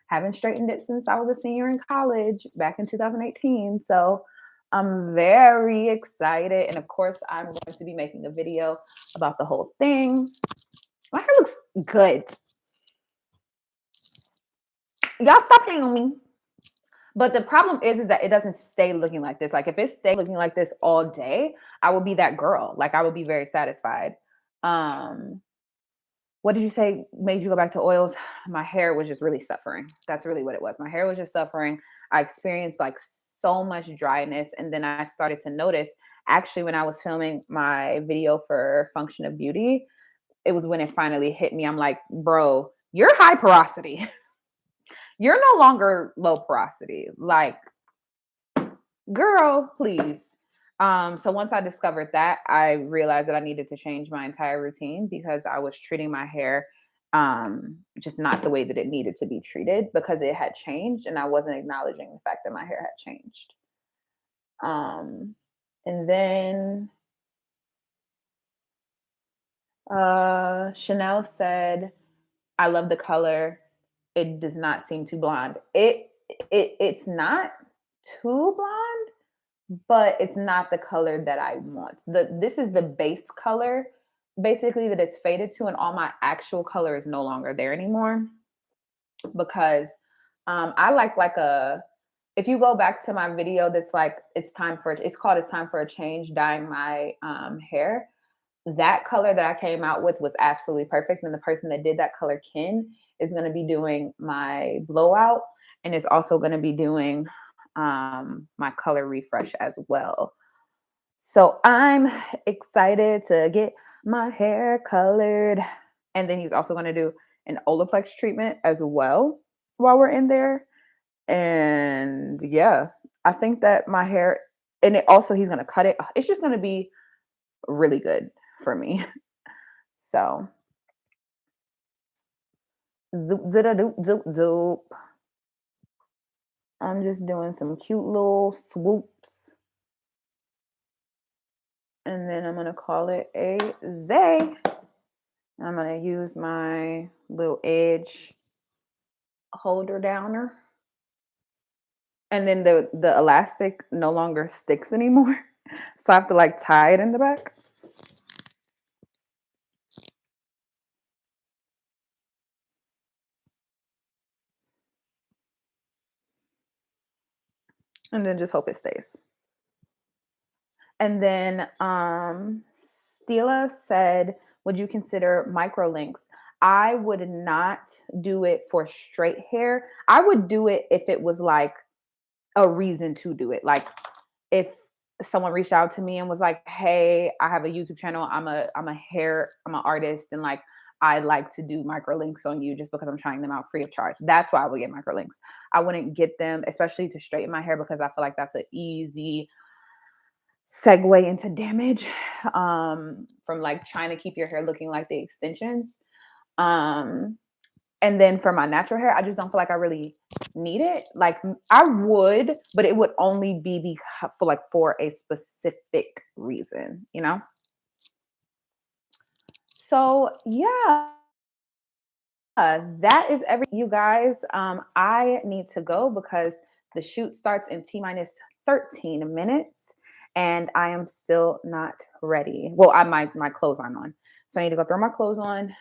Haven't straightened it since I was a senior in college back in 2018. So I'm very excited. And of course, I'm going to be making a video about the whole thing. My hair looks good. Y'all stop playing on me. But the problem is that it doesn't stay looking like this. Like if it stayed looking like this all day, I would be that girl. Like I would be very satisfied. What did you say made you go back to oils? My hair was just really suffering. That's really what it was. My hair was just suffering. I experienced like so much dryness. And then I started to notice actually when I was filming my video for Function of Beauty, it was when it finally hit me. I'm like, bro, you're high porosity. You're no longer low porosity. Like, girl, please. So once I discovered that, I realized that I needed to change my entire routine because I was treating my hair just not the way that it needed to be treated because it had changed and I wasn't acknowledging the fact that my hair had changed. And then Chanel said, I love the color. It does not seem too blonde. It's not too blonde, but it's not the color that I want. This is the base color, basically that it's faded to, and all my actual color is no longer there anymore. Because I like a. If you go back to my video, that's like it's called "It's Time for a Change," dyeing my hair. That color that I came out with was absolutely perfect, and the person that did that color, Ken, is going to be doing my blowout, and is also going to be doing my color refresh as well. So I'm excited to get my hair colored. And then he's also going to do an Olaplex treatment as well while we're in there. And yeah, I think that my hair, and he's going to cut it. It's just going to be really good for me. So Zoop, zita, doop, zoop, zoop. I'm just doing some cute little swoops. And then I'm going to call it a zay. I'm going to use my little edge holder downer. And then the elastic no longer sticks anymore. So I have to like tie it in the back. And then just hope it stays. And then Stila said, would you consider micro links? I would not do it for straight hair. I would do it if it was like a reason to do it. Like if someone reached out to me and was like, "Hey, I have a YouTube channel. I'm an artist, and like I like to do micro links on you just because I'm trying them out free of charge." That's why I would get micro links. I wouldn't get them, especially to straighten my hair, because I feel like that's an easy segue into damage from like trying to keep your hair looking like the extensions. Um, and then for my natural hair, I just don't feel like I really need it. Like I would, but it would only be for like for a specific reason, you know? So yeah, that is you guys. I need to go because the shoot starts in T minus 13 minutes and I am still not ready. Well, my clothes aren't on. So I need to go throw my clothes on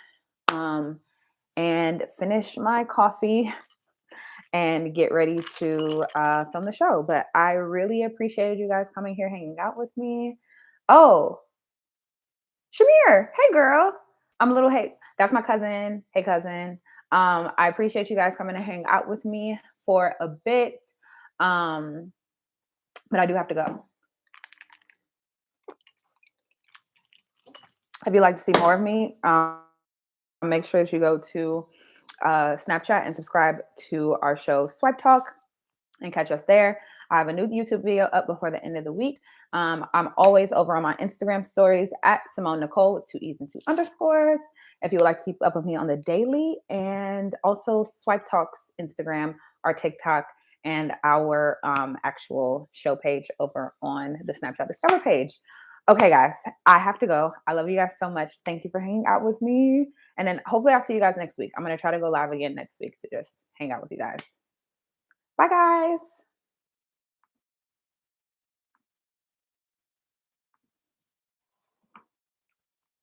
and finish my coffee and get ready to film the show. But I really appreciated you guys coming here, hanging out with me. Oh, Shamir, hey girl. I'm a little hey. That's my cousin. Hey cousin. I appreciate you guys coming to hang out with me for a bit. But I do have to go. If you'd like to see more of me, make sure that you go to Snapchat and subscribe to our show Swipe Talk and catch us there. I have a new YouTube video up before the end of the week. I'm always over on my Instagram stories at Simone Nicole with 2 E's and 2 underscores. If you would like to keep up with me on the daily, and also Swipe Talk's Instagram, our TikTok, and our actual show page over on the Snapchat Discover page. Okay, guys, I have to go. I love you guys so much. Thank you for hanging out with me. And then hopefully I'll see you guys next week. I'm going to try to go live again next week to just hang out with you guys. Bye, guys.